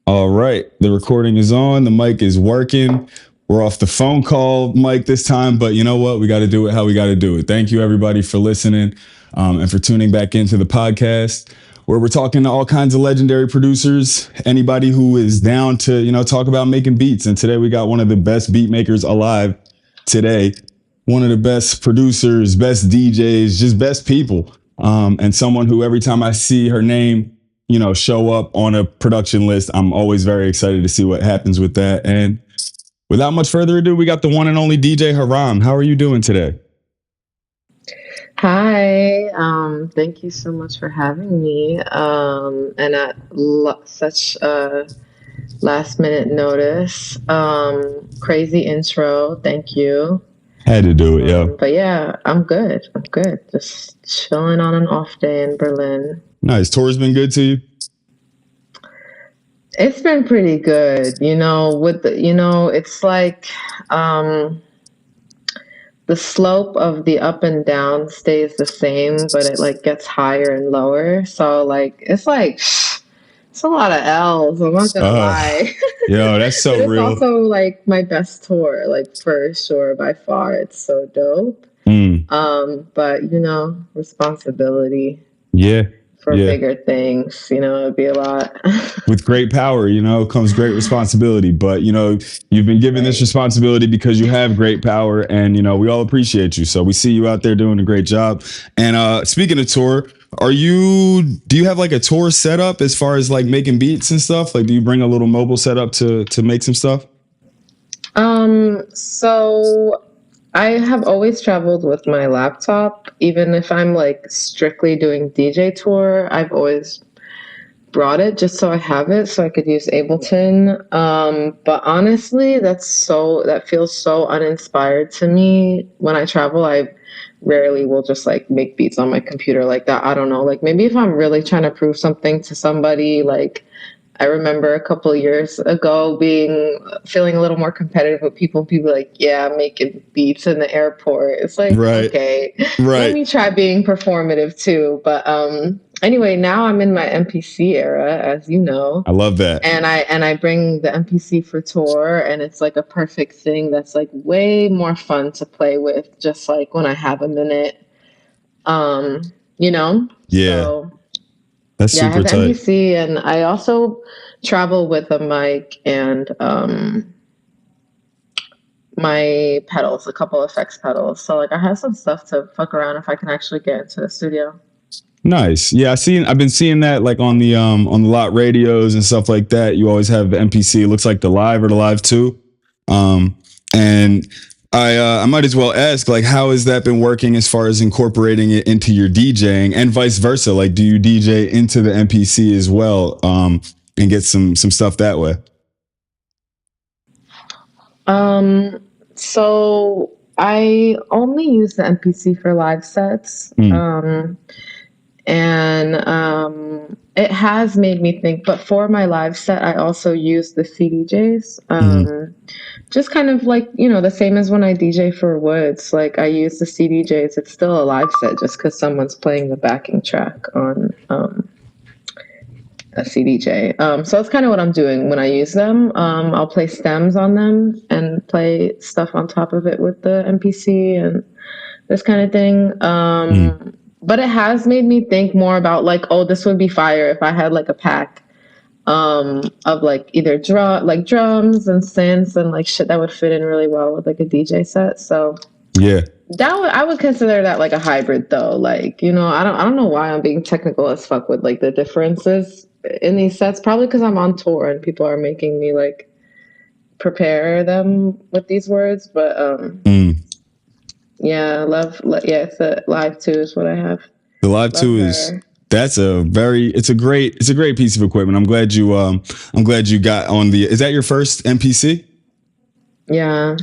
All right. The recording is on. The mic is working. We're off the phone call mic this time, but you know what? We got to do it how we got to do it. Thank you, everybody, for listening and for tuning back into the podcast where we're talking to all kinds of legendary producers, anybody who is down to, talk about making beats. And today we got one of the best beat makers alive today, one of the best producers, best DJs, just best people. And someone who every time I see her name, show up on a production list, I'm always very excited to see what happens with that. And without much further ado, we got the one and only DJ Haram. How are you doing today? Hi, thank you so much for having me. And at such a last minute notice. Crazy intro. Thank you. Had to do it, yo. But yeah, I'm good. I'm good. Just chilling on an off day in Berlin. Nice. Tour's been good to you? It's been pretty good. It's like the slope of the up and down stays the same, but it like gets higher and lower. So it's a lot of L's. I'm not gonna lie. Yo, that's so it's real. It's also like my best tour, like for sure, by far. It's so dope. But responsibility. Yeah. For bigger things, it'd be a lot. With great power, comes great responsibility. But, you've been given this responsibility because you have great power and, we all appreciate you. So we see you out there doing a great job. And speaking of tour, do you have like a tour setup as far as like making beats and stuff? Like, do you bring a little mobile setup to make some stuff? So I have always traveled with my laptop. Even if I'm like strictly doing DJ tour, I've always brought it just so I have it so I could use Ableton. But honestly, that feels so uninspired to me. When I travel, I rarely will just like make beats on my computer like that. I don't know, like maybe if I'm really trying to prove something to somebody, like I remember a couple of years ago feeling a little more competitive with people like, yeah, I'm making beats in the airport. It's like, okay, let me try being performative too. But anyway, now I'm in my MPC era, as you know. I love that. And I bring the MPC for tour, and it's like a perfect thing that's like way more fun to play with, just like when I have a minute. Yeah. So, that's super I have tight. MPC, and I also travel with a mic and my pedals, a couple effects pedals. So like I have some stuff to fuck around if I can actually get into the studio. Nice. Yeah, I've been seeing that like on the lot radios and stuff like that. You always have the MPC. It looks like the Live or the Live 2. And I might as well ask, like, how has that been working as far as incorporating it into your DJing and vice versa? Like, do you DJ into the MPC as well and get some stuff that way? So I only use the MPC for live sets. And it has made me think, but for my live set, I also use the CDJs. Just kind of like, the same as when I DJ for Woods, like I use the CDJs. It's still a live set just because someone's playing the backing track on a CDJ. So that's kind of what I'm doing when I use them. I'll play stems on them and play stuff on top of it with the MPC and this kind of thing. But it has made me think more about like, oh, this would be fire if I had like a pack of like either drums and synths and like shit that would fit in really well with like a DJ set. So yeah, I would consider that like a hybrid though. Like, I don't know why I'm being technical as fuck with like the differences in these sets. Probably because I'm on tour and people are making me like prepare them with these words. But yeah, it's a Live 2 is what I have. The Live 2 is it's a great piece of equipment. I'm glad you got on the. Is that your first MPC? Yeah.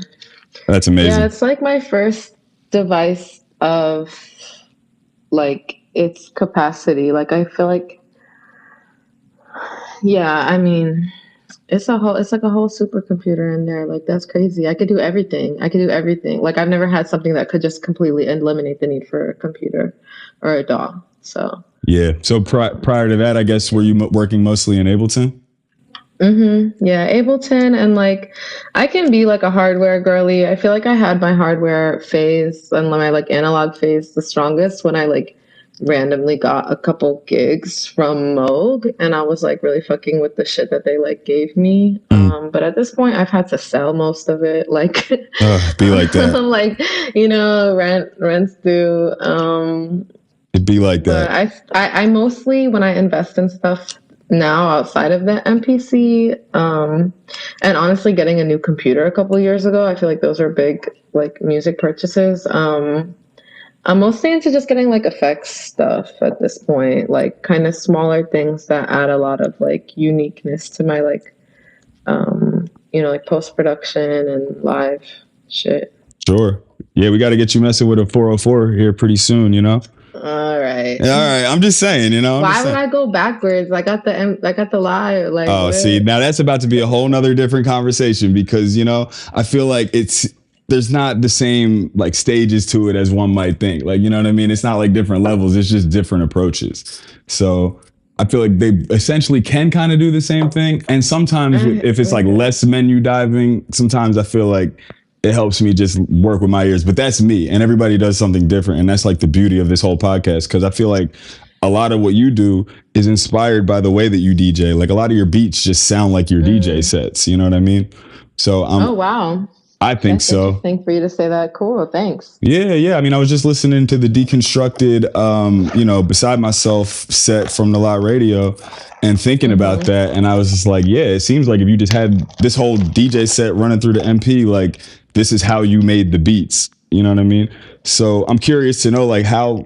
That's amazing. Yeah, it's like my first device of like its capacity. Like I feel like, yeah, I mean, it's like a whole supercomputer in there. Like that's crazy. I could do everything. Like I've never had something that could just completely eliminate the need for a computer or a DAW. So yeah. So prior to that, I guess, were you working mostly in Ableton? Yeah, Ableton, and like I can be like a hardware girly. I feel like I had my hardware phase and my like analog phase the strongest when I like randomly got a couple gigs from Moog, and I was like really fucking with the shit that they like gave me. Mm. But at this point I've had to sell most of it. Like Be like that. like rent's due. It'd be like But that. I mostly, when I invest in stuff now outside of the MPC, and honestly, getting a new computer a couple years ago, I feel like those are big like music purchases. I'm mostly into just getting like effects stuff at this point, like kind of smaller things that add a lot of like uniqueness to my like, like post production and live shit. Sure. Yeah, we got to get you messing with a 404 here pretty soon, you know? All right. All right. I'm just saying, you know, I'm just Why would saying. I go backwards? I got the lie. Like Oh, see, what? now that's about to be a whole nother different conversation because, you know, I feel like there's not the same like stages to it as one might think. Like, you know what I mean? It's not like different levels, it's just different approaches. So I feel like they essentially can kind of do the same thing. And sometimes if it's like less menu diving, sometimes I feel like it helps me just work with my ears. But that's me. And everybody does something different. And that's like the beauty of this whole podcast. Cause I feel like a lot of what you do is inspired by the way that you DJ. Like a lot of your beats just sound like your DJ sets. You know what I mean? So Oh wow, I think that's so. interesting for you to say that. Cool, thanks. Yeah, yeah. I mean, I was just listening to the deconstructed, beside myself set from the Lot Radio, and thinking about that, and I was just like, yeah, it seems like if you just had this whole DJ set running through the MP, like this is how you made the beats. You know what I mean? So I'm curious to know like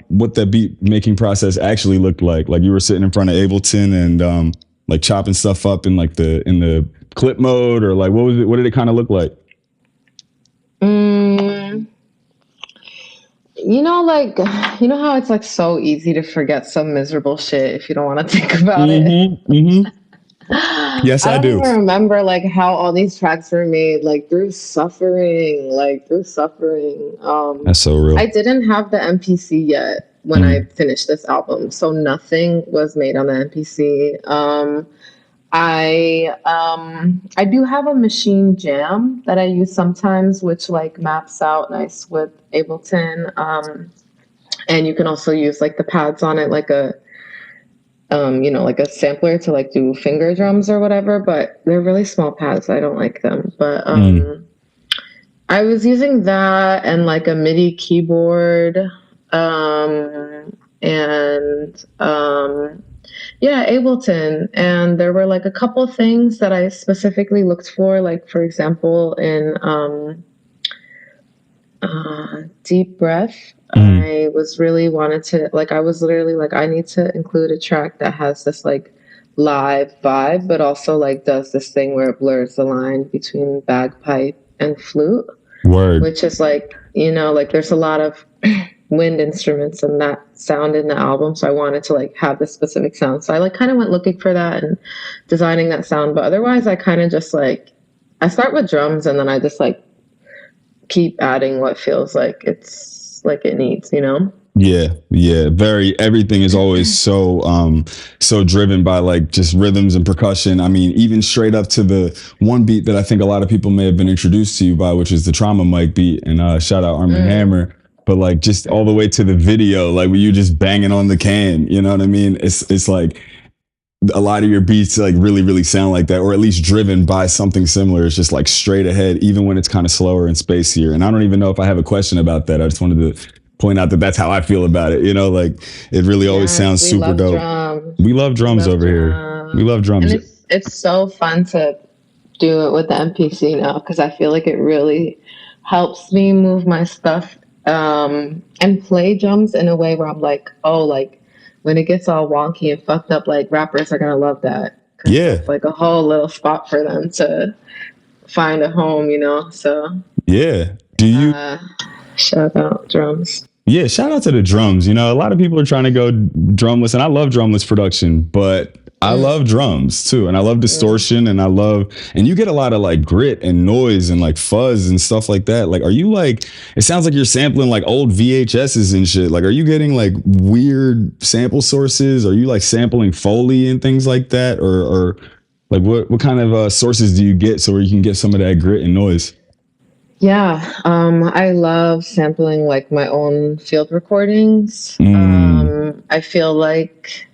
what that beat making process actually looked like. Like you were sitting in front of Ableton and like chopping stuff up in like the clip mode, or like what was it? What did it kind of look like? Mm, you know how it's like so easy to forget some miserable shit if you don't want to think about it. Yes, I I don't do. even remember like how all these tracks were made, like through suffering, That's so real. I didn't have the MPC yet when I finished this album, so nothing was made on the MPC. I do have a machine jam that I use sometimes, which like maps out nice with Ableton. And you can also use like the pads on it, like like a sampler to like do finger drums or whatever. But they're really small pads. So I don't like them. But I was using that and like a MIDI keyboard, and yeah, Ableton. And there were like a couple things that I specifically looked for, like for example, in Deep Breath. I was really wanted to like I was literally like I need to include a track that has this like live vibe, but also like does this thing where it blurs the line between bagpipe and flute. Word. Which is like, like there's a lot of wind instruments and that sound in the album. So I wanted to like have this specific sound. So I like kind of went looking for that and designing that sound. But otherwise I kind of just like, I start with drums and then I just like keep adding what feels like it's like it needs, Yeah, yeah. Everything is always so driven by like just rhythms and percussion. I mean, even straight up to the one beat that I think a lot of people may have been introduced to you by, which is the Trauma Mic beat. And shout out Arm and Hammer. But like just all the way to the video, like where you just banging on the can, you know what I mean? It's like a lot of your beats like really, really sound like that, or at least driven by something similar. It's just like straight ahead, even when it's kind of slower and spacier. And I don't even know if I have a question about that. I just wanted to point out that that's how I feel about it. Like it really always sounds super dope. Drums. We love drums over here. We love drums. And it's so fun to do it with the MPC now because I feel like it really helps me move my stuff and play drums in a way where I'm like, oh, like when it gets all wonky and fucked up, like rappers are gonna love that. Yeah, it's like a whole little spot for them to find a home, So yeah. Do you shout out drums? Yeah, shout out to the drums. A lot of people are trying to go drumless, and I love drumless production, but I love drums too, and I love distortion, and and you get a lot of like grit and noise and like fuzz and stuff like that. Like, are you like? It sounds like you're sampling like old VHSs and shit. Like, are you getting like weird sample sources? Are you like sampling Foley and things like that, or Like what kind of sources do you get so where you can get some of that grit and noise? Yeah, I love sampling like my own field recordings. I feel like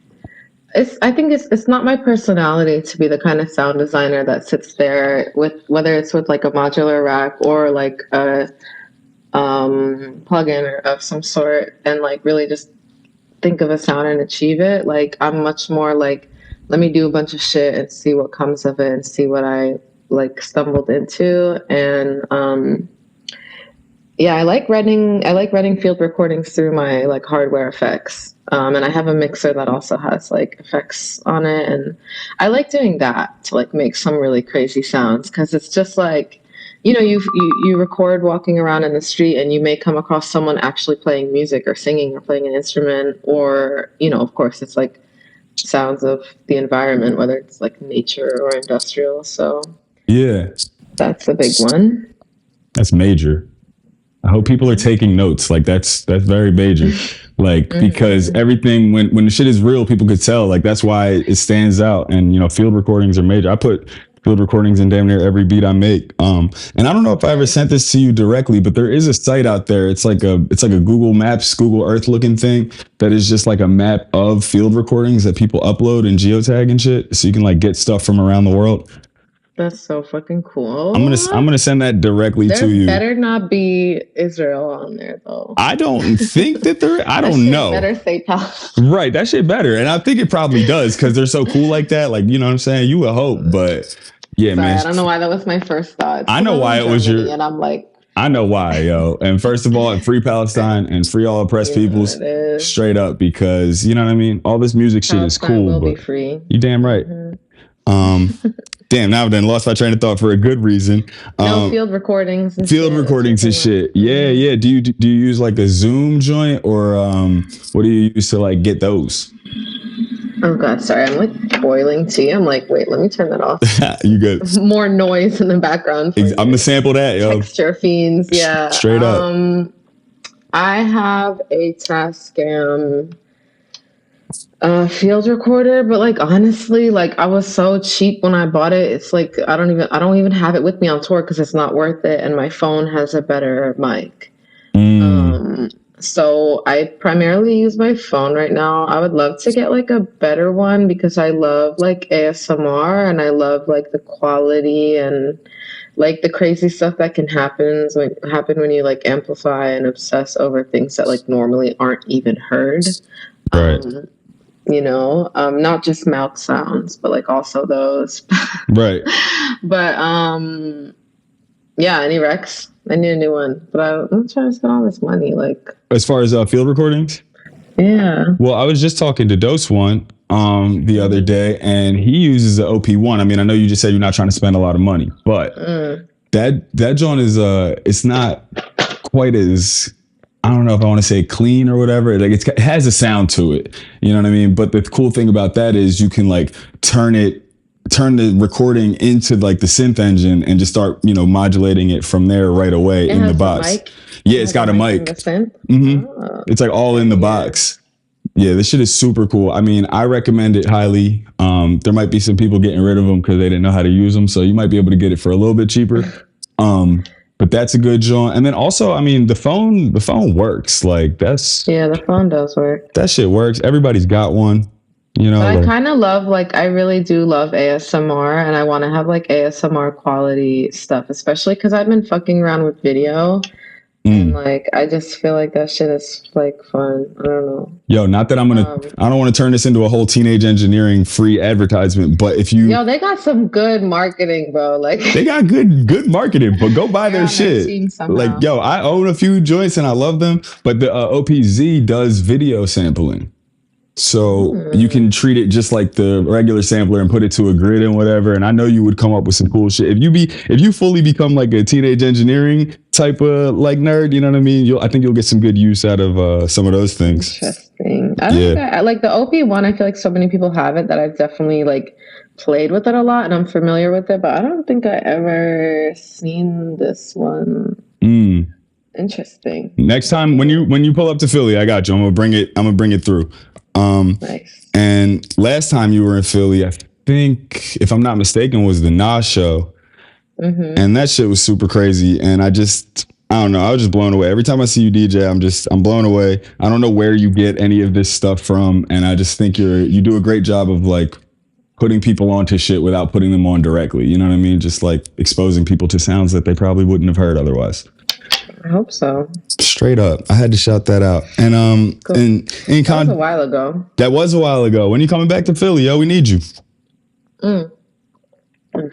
I think it's not my personality to be the kind of sound designer that sits there with whether it's with like a modular rack or like a plugin or of some sort and like really just think of a sound and achieve it. Like I'm much more like let me do a bunch of shit and see what comes of it and see what I like stumbled into and yeah, I like running field recordings through my like hardware effects. And I have a mixer that also has like effects on it and I like doing that to like make some really crazy sounds because it's just like you know you record walking around in the street and you may come across someone actually playing music or singing or playing an instrument or you know of course it's like sounds of the environment whether it's like nature or industrial so Yeah, that's a big one. that's major. I hope people are taking notes. Like that's very major. Like because everything when the shit is real, people could tell. Like that's why it stands out. And you know, field recordings are major. I put field recordings in damn near every beat I make. And I don't know if I ever sent this to you directly, but there is a site out there. It's like a Google Maps, Google Earth looking thing that is just like a map of field recordings that people upload and geotag and shit. So you can like get stuff from around the world. That's so fucking cool. I'm gonna send that directly to you. There better not be Israel on there though. I don't think that there. I don't know. Better say Palestine. Right, that shit better, and I think it probably does because they're so cool like that. Like you know what I'm saying. You would hope, but yeah, Sorry, man. I don't know why that was my first thought. I know why it was your. And I'm like, I know why, yo. And first of all, free Palestine and free all oppressed peoples, straight up, because you know what I mean. All this music shit is cool, will but be free. You damn right. Damn, now I've done lost my train of thought for a good reason. No field recordings. And field recordings and shit. Yeah, yeah. Do you use like a Zoom joint or what do you use to like get those? Oh God, sorry. I'm like boiling tea. I'm like, wait, let me turn that off. You good? More noise in the background. I'm gonna sample that, yo. Texture fiends, yeah. Straight up. I have a Tascam field recorder, but like honestly, like I was so cheap when I bought it. It's like I don't even have it with me on tour because it's not worth it, and my phone has a better mic. So I primarily use my phone right now. I would love to get like a better one because I love like ASMR and I love like the quality and like the crazy stuff that can happen when you like amplify and obsess over things that like normally aren't even heard. Right. You know, not just mouth sounds, but like also those. Right. But yeah, any Rex. I need a new one, but I'm trying to spend all this money. Like as far as field recordings. Yeah. Well, I was just talking to Dose One the other day, and he uses the OP1. I mean, I know you just said you're not trying to spend a lot of money, but that joint is it's not quite as, I don't know if I want to say clean or whatever. Like it has a sound to it, you know what I mean? But the cool thing about that is you can like turn the recording into like the synth engine and just start, you know, modulating it from there right away in the box. Yeah, it's got a mic. It's like all in the box. Yeah, this shit is super cool. I mean, I recommend it highly. There might be some people getting rid of them because they didn't know how to use them. So you might be able to get it for a little bit cheaper. But that's a good joint. And then also, I mean, the phone works. Like the phone does work. That shit works. Everybody's got one. You know, but I kind of love, like, I really do love ASMR, and I want to have like ASMR quality stuff, especially because I've been fucking around with video. And like, I just feel like that shit is like fun. I don't know. Yo, not that I don't want to turn this into a whole teenage engineering free advertisement, but if you, they got some good marketing, bro. Like they got good marketing, but go buy their shit. Like, yo, I own a few joints and I love them, but the OPZ does video sampling. So you can treat it just like the regular sampler and put it to a grid and whatever. And I know you would come up with some cool shit. If you fully become like a teenage engineering type of like nerd, you know what I mean? I think you'll get some good use out of some of those things. Interesting. I think I like the OP1. I feel like so many people have it that I've definitely like played with it a lot and I'm familiar with it, but I don't think I ever seen this one. Interesting. Next time when you pull up to Philly, I got you. I'm gonna bring it through. Nice. And last time you were in Philly, think, if I'm not mistaken, was the Nas show. And that shit was super crazy. And I don't know. I was just blown away. Every time I see you DJ, I'm blown away. I don't know where you get any of this stuff from. And I just think you do a great job of like putting people onto shit without putting them on directly. You know what I mean? Just like exposing people to sounds that they probably wouldn't have heard otherwise. I hope so. Straight up. I had to shout that out. And cool. That was a while ago. That was a while ago. When you coming back to Philly, yo, we need you. In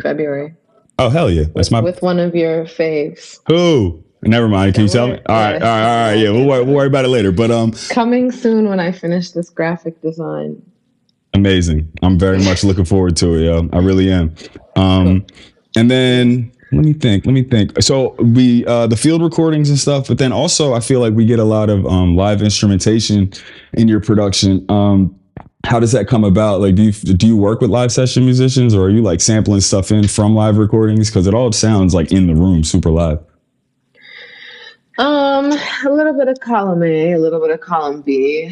February. Oh, hell yeah. That's with one of your faves. Who? Never mind. Can you tell me? All right. Yeah, we'll worry about it later. But coming soon when I finish this graphic design. Amazing. I'm very much looking forward to it, yo. I really am. Cool. And then let me think. So we the field recordings and stuff, but then also I feel like we get a lot of live instrumentation in your production. How does that come about? Like, do you work with live session musicians, or are you like sampling stuff in from live recordings? Because it all sounds like in the room, super live. A little bit of column A, a little bit of column B.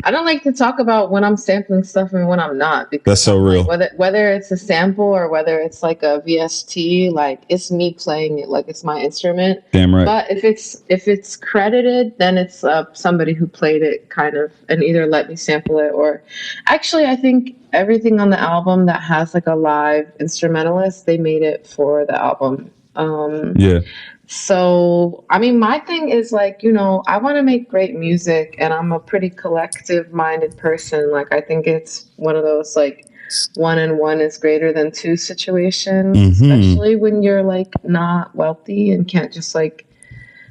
I don't like to talk about when I'm sampling stuff and when I'm not, because that's so real. Like, whether it's a sample or whether it's like a VST, like it's me playing it like it's my instrument. Damn right. But if it's credited, then it's somebody who played it kind of and either let me sample it, or actually I think everything on the album that has like a live instrumentalist, they made it for the album. Yeah. So, I mean, my thing is like, I want to make great music, and I'm a pretty collective minded person. Like, I think it's one of those like 1 and 1 is greater than 2 situations, especially when you're like not wealthy and can't just like,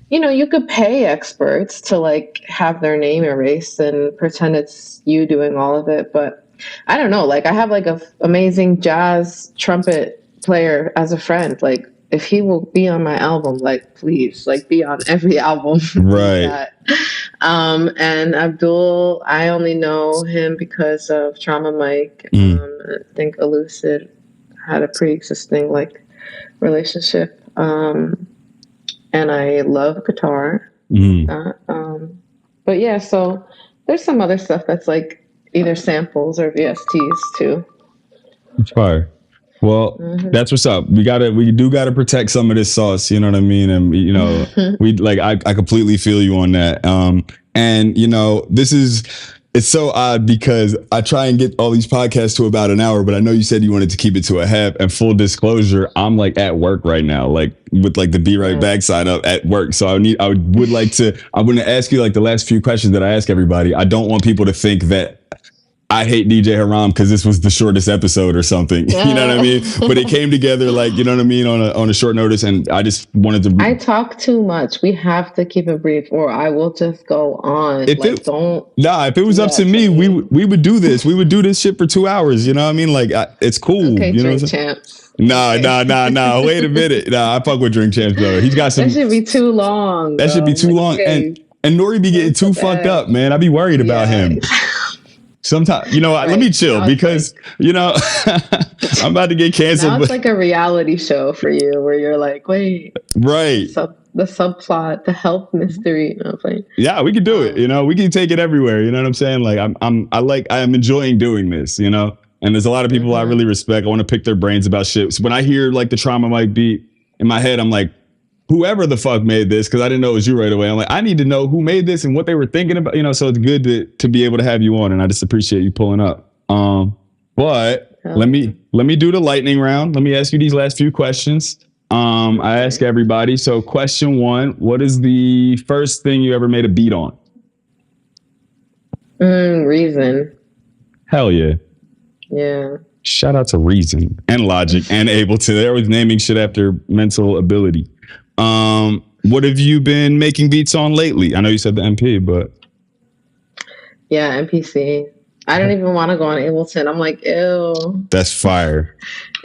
you could pay experts to like have their name erased and pretend it's you doing all of it. But I don't know, like I have like a amazing jazz trumpet player as a friend. Like, if he will be on my album, like, please, like, be on every album. Right. And Abdul, I only know him because of Trauma Mike. I think Elucid had a pre-existing, like, relationship. And I love guitar. But yeah, so there's some other stuff that's, like, either samples or VSTs, too. It's fire. Well, that's what's up. We do gotta protect some of this sauce. You know what I mean? And we like, I completely feel you on that. And it's so odd because I try and get all these podcasts to about an hour, but I know you said you wanted to keep it to a half. And full disclosure, I'm like at work right now, like with like the Be Right Back sign up at work. So I would like to, I'm going to ask you like the last few questions that I ask everybody. I don't want people to think that I hate DJ Haram because this was the shortest episode or something. You know what I mean? But it came together like, you know what I mean, on a short notice, and I just wanted to. I talk too much. We have to keep it brief, or I will just go on. If it was up to me, we would do this. We would do this shit for 2 hours. You know what I mean? Like it's cool. Okay, you know Drink Champs. Nah. Wait a minute. Nah, I fuck with Drink Champs though. He's got some. That should be too long. That should be too long, and Nori be getting too fucked up, man. I be worried about him. Sometimes, let me chill because, I'm about to get canceled. Now it's like a reality show for you where you're like, wait. Right. The subplot, the health mystery. Yeah, we can do it. We can take it everywhere. You know what I'm saying? Like, I am enjoying doing this, and there's a lot of people I really respect. I want to pick their brains about shit. So when I hear like the Trauma Mike beat in my head, I'm like, whoever the fuck made this, because I didn't know it was you right away. I'm like, I need to know who made this and what they were thinking about, so it's good to be able to have you on, and I just appreciate you pulling up. But let me do the lightning round. Let me ask you these last few questions. I ask everybody. So question 1, what is the first thing you ever made a beat on? Reason. Hell yeah. Yeah. Shout out to Reason and Logic and Ableton. They're always naming shit after mental ability. What have you been making beats on lately? I know you said the MP, but yeah, MPC. I don't even want to go on Ableton. I'm like, ew. That's fire.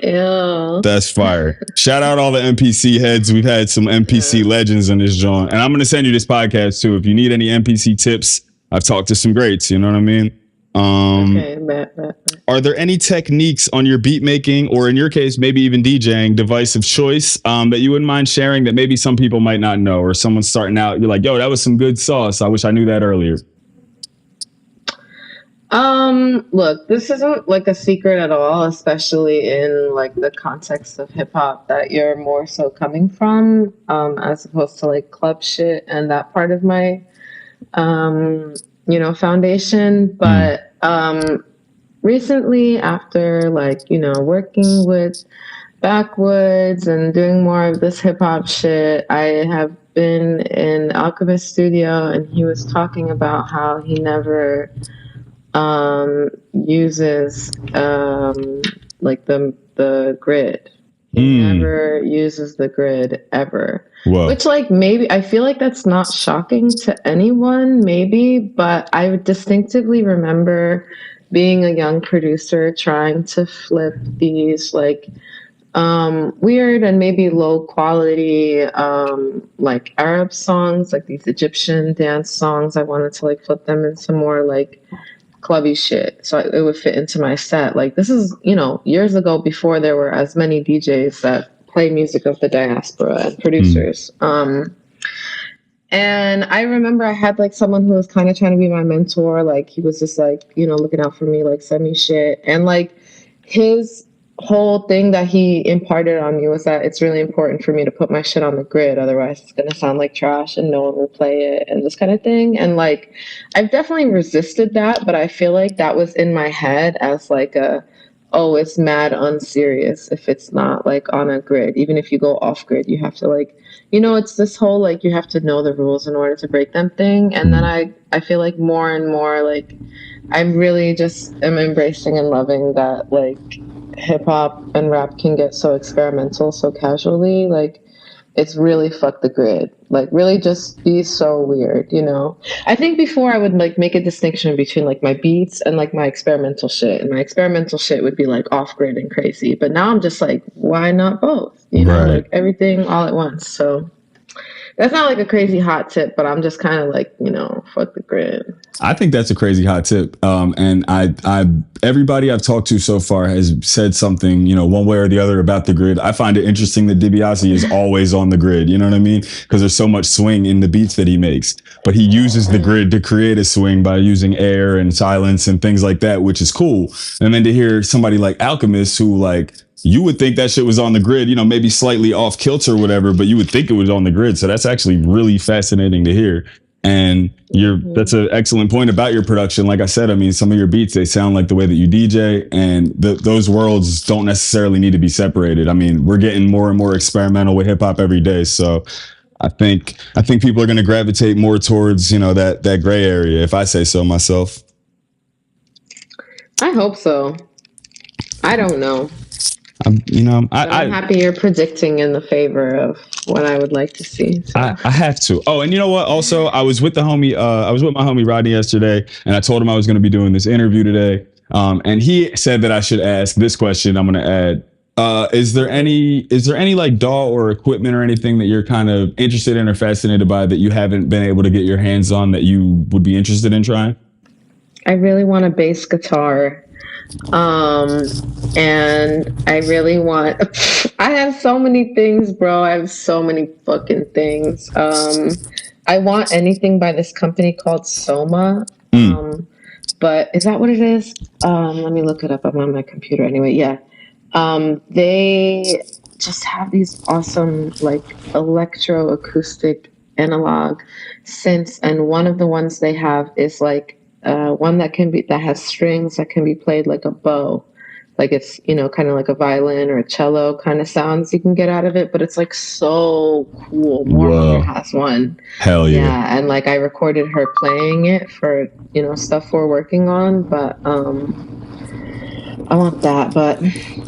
Ew. That's fire. Shout out all the MPC heads. We've had some MPC legends in this joint, and I'm gonna send you this podcast too. If you need any MPC tips, I've talked to some greats. You know what I mean? Okay, bet. Are there any techniques on your beat making, or in your case, maybe even DJing device of choice that you wouldn't mind sharing that maybe some people might not know, or someone's starting out, you're like, yo, that was some good sauce. I wish I knew that earlier. Look, this isn't like a secret at all, especially in like the context of hip hop that you're more so coming from, as opposed to like club shit and that part of my, um, foundation. Mm. But recently, after like, working with Backwoods and doing more of this hip hop shit, I have been in Alchemist Studio and he was talking about how he never uses like the grid. He Mm. never uses the grid ever. Whoa. Which like maybe I feel like that's not shocking to anyone, maybe, but I distinctively remember being a young producer trying to flip these like weird and maybe low quality like Arab songs, like these Egyptian dance songs. I wanted to like flip them into more like clubby shit so it would fit into my set. Like this is, years ago before there were as many DJs that play music of the diaspora and Mm. producers. And I remember I had like someone who was kind of trying to be my mentor. Like he was just like, looking out for me, like send me shit. And like his whole thing that he imparted on me was that it's really important for me to put my shit on the grid. Otherwise it's going to sound like trash and no one will play it and this kind of thing. And like, I've definitely resisted that, but I feel like that was in my head as like oh, it's mad unserious if it's not like on a grid. Even if you go off grid, you have to like, it's this whole like you have to know the rules in order to break them thing. And then Mm. I feel like more and more like I'm really just am embracing and loving that like hip hop and rap can get so experimental so casually. Like it's really fuck the grid. Like really just be so weird. I think before I would like make a distinction between like my beats and like my experimental shit. And my experimental shit would be like off grid and crazy. But now I'm just like, why not both? Right. Like everything all at once. So that's not like a crazy hot tip, but I'm just kind of like, fuck the grid. I think that's a crazy hot tip. And everybody I've talked to so far has said something, one way or the other about the grid. I find it interesting that DiBiase is always on the grid. You know what I mean? Because there's so much swing in the beats that he makes, but he uses the grid to create a swing by using air and silence and things like that, which is cool. And then to hear somebody like Alchemist, who like, you would think that shit was on the grid, maybe slightly off kilter or whatever, but you would think it was on the grid. So that's actually really fascinating to hear. And that's an excellent point about your production. Like I said, I mean, some of your beats, they sound like the way that you DJ, and those worlds don't necessarily need to be separated. I mean, we're getting more and more experimental with hip hop every day. So I think people are going to gravitate more towards, that gray area, if I say so myself. I hope so. I don't know. But I'm I happy you're predicting in the favor of what I would like to see. So. I have to. Oh, and you know what? Also, I was with my homie Rodney yesterday, and I told him I was going to be doing this interview today. And he said that I should ask this question. I'm going to add: is there any like DAW or equipment or anything that you're kind of interested in or fascinated by that you haven't been able to get your hands on that you would be interested in trying? I really want a bass guitar. Um, and I really want, I have so many things, bro. I have so many fucking things. I want anything by this company called Soma. Mm. But is that what it is? Let me look it up. I'm on my computer anyway. Yeah. They just have these awesome, like, electroacoustic analog synths. And one of the ones they have is like, one that has strings that can be played like a bow, like it's kind of like a violin or a cello kind of sounds you can get out of it, but it's like so cool. Moore Whoa. has one. Hell yeah. Yeah, and like I recorded her playing it for stuff we're working on, but I want that. But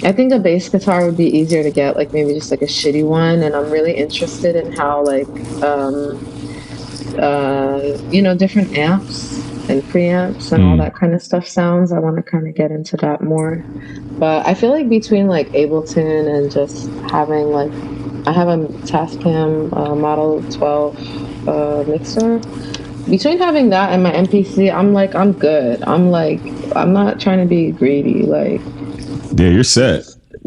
I think a bass guitar would be easier to get, like maybe just like a shitty one. And I'm really interested in how like different amps and preamps and all that kind of stuff sounds. I want to kind of get into that more. But I feel like between like Ableton and just having like, I have a Tascam Model 12 mixer. Between having that and my MPC, I'm good. I'm not trying to be greedy. Like, Yeah, you're set.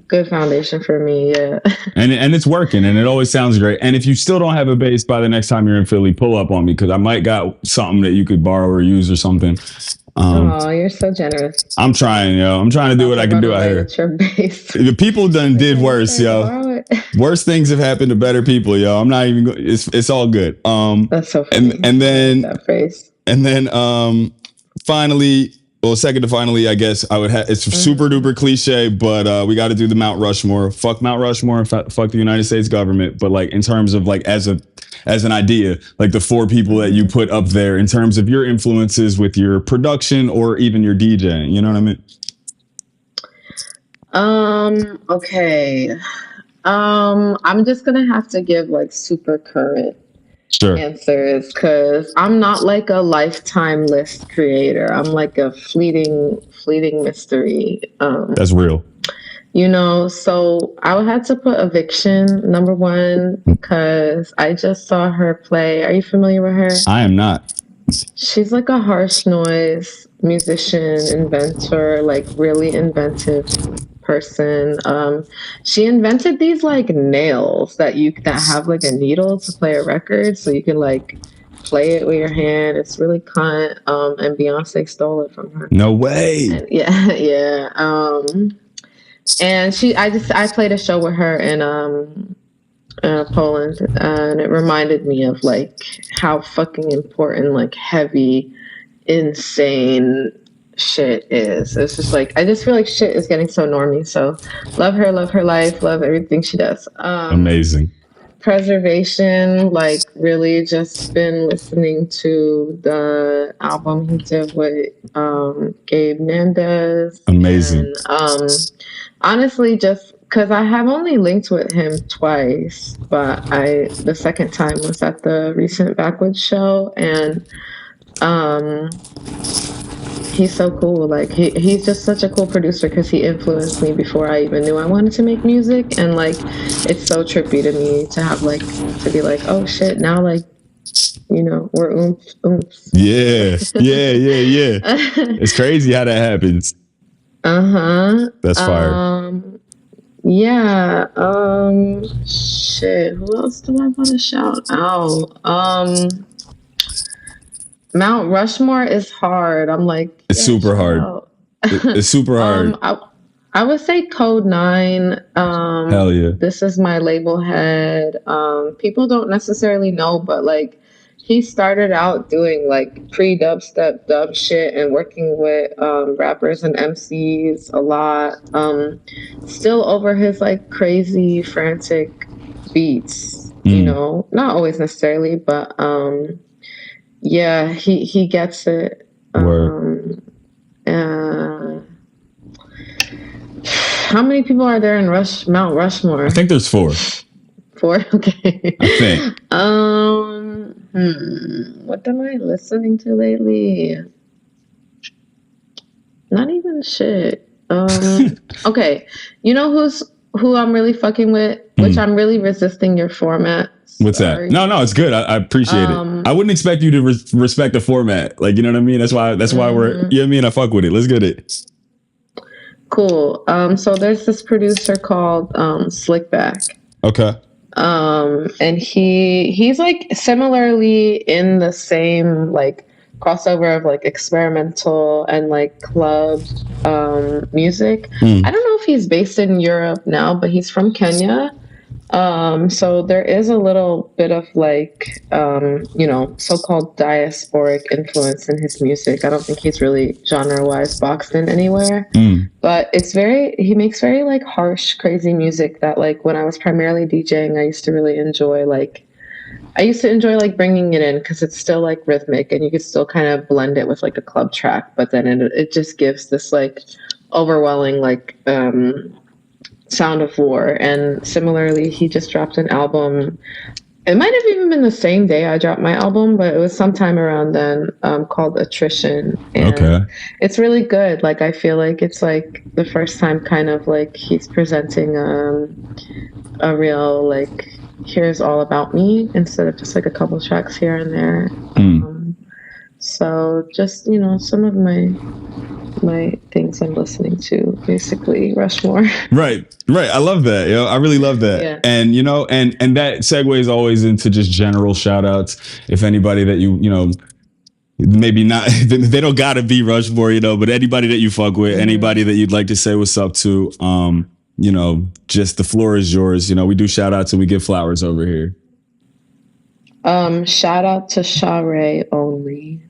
good foundation for me. Yeah. And it's working, and it always sounds great. And if you still don't have a bass by the next time you're in Philly, pull up on me because I might got something that you could borrow or use or something. Oh, you're so generous. I'm trying, yo. I'm trying to do what I can do out here. The people did worse, yo. Worse things have happened to better people, yo. I'm not even. It's all good. That's so funny. And then that phrase. And then finally, well, second to finally, I guess I would have. It's super duper cliche, but we got to do the Mount Rushmore. Fuck Mount Rushmore. Fuck the United States government. But like in terms of like as an idea, like the 4 people that you put up there in terms of your influences with your production or even your DJing. You know what I mean? Okay. I'm just gonna have to give like super current answers because I'm not like a lifetime list creator. I'm like a fleeting mystery. That's real. You know, so I had to put Eviction number 1 because I just saw her play. Are you familiar with her? I am not. She's like a harsh noise musician, inventor, like really inventive person. She invented these like nails that have like a needle to play a record, so you can like play it with your hand. It's really cunt. And Beyonce stole it from her. No way. And yeah. And I played a show with her in Poland, and it reminded me of like how fucking important like heavy, insane shit is. It's just like I just feel like shit is getting so normie. So love her life, love everything she does. Amazing. Preservation, like really just been listening to the album he did with Gabe Mendez. Amazing. And, honestly, just because I have only linked with him twice, but the second time was at the recent Backwoods show, and he's so cool. Like he's just such a cool producer because he influenced me before I even knew I wanted to make music, and like it's so trippy to me to have like to be like, oh shit, now like you know we're oomph. Yeah. It's crazy how that happens. That's fire. Yeah. Shit. Who else do I want to shout out? Mount Rushmore is hard. I'm like, it's super hard. It's super hard. I would say Code 9. Hell yeah. This is my label head. People don't necessarily know, but like he started out doing like pre-dubstep dub shit and working with rappers and MCs a lot. Still over his like crazy frantic beats, you know, not always necessarily, but yeah, he gets it. How many people are there in Mount Rushmore? I think there's 4. 4? Okay. I think. What am I listening to lately? Not even shit. Okay. You know who I'm really fucking with? Which I'm really resisting your format. What's that? No, it's good. I appreciate it. I wouldn't expect you to respect the format. Like, you know what I mean? That's why we're, you know what I mean? I fuck with it. Let's get it. Cool. So there's this producer called Slickback. Okay. And he's like similarly in the same like crossover of like experimental and like club music. I don't know if he's based in Europe now, but he's from Kenya. So there is a little bit of like, you know, so-called diasporic influence in his music. I don't think he's really genre-wise boxed in anywhere, but he makes very like harsh, crazy music that like when I was primarily DJing, I used to really enjoy like bringing it in because it's still like rhythmic and you could still kind of blend it with like a club track, but then it just gives this like overwhelming like, sound of war. And similarly, he just dropped an album. It might have even been the same day I dropped my album, but it was sometime around then, called Attrition. And it's really good. Like I feel like it's like the first time kind of like he's presenting a real like here's all about me instead of just like a couple tracks here and there. So just, some of my things I'm listening to, basically Rushmore. Right, right. I love that. I really love that. Yeah. And and that segues always into just general shout outs. If anybody that maybe not, they don't gotta be Rushmore, but anybody that you fuck with, anybody that you'd like to say what's up to, just the floor is yours. We do shout outs and we give flowers over here. Shout out to Share only.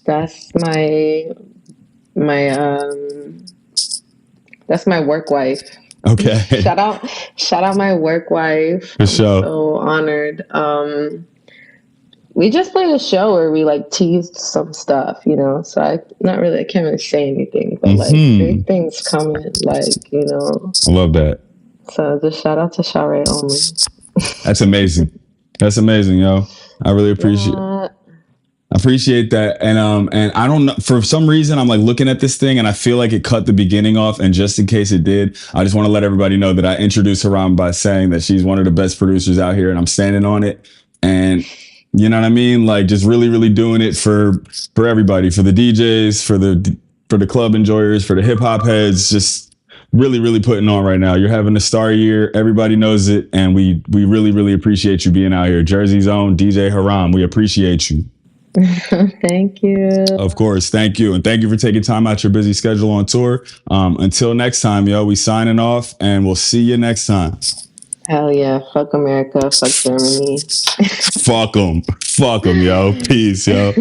That's my that's my work wife. Okay. Shout out my work wife. For sure. So honored. We just played a show where we like teased some stuff, so I can't really say anything, but like big things coming, like, I love that. So just shout out to Share only. That's amazing. That's amazing, yo. I really appreciate that. And I don't know, for some reason I'm like looking at this thing and I feel like it cut the beginning off, and just in case it did, I just want to let everybody know that I introduced Haram by saying that she's one of the best producers out here and I'm standing on it. And you know what I mean? Like just really, really doing it for everybody, for the DJs, for the club enjoyers, for the hip hop heads, just really, really putting on right now. You're having a star year. Everybody knows it. And we really, really appreciate you being out here. Jersey's own DJ Haram. We appreciate you. Thank you. Of course. Thank you. And thank you for taking time out your busy schedule on tour. Until next time, yo, we signing off and we'll see you next time. Hell yeah. Fuck America. Fuck Germany. Fuck them. Fuck them, yo. Peace, yo.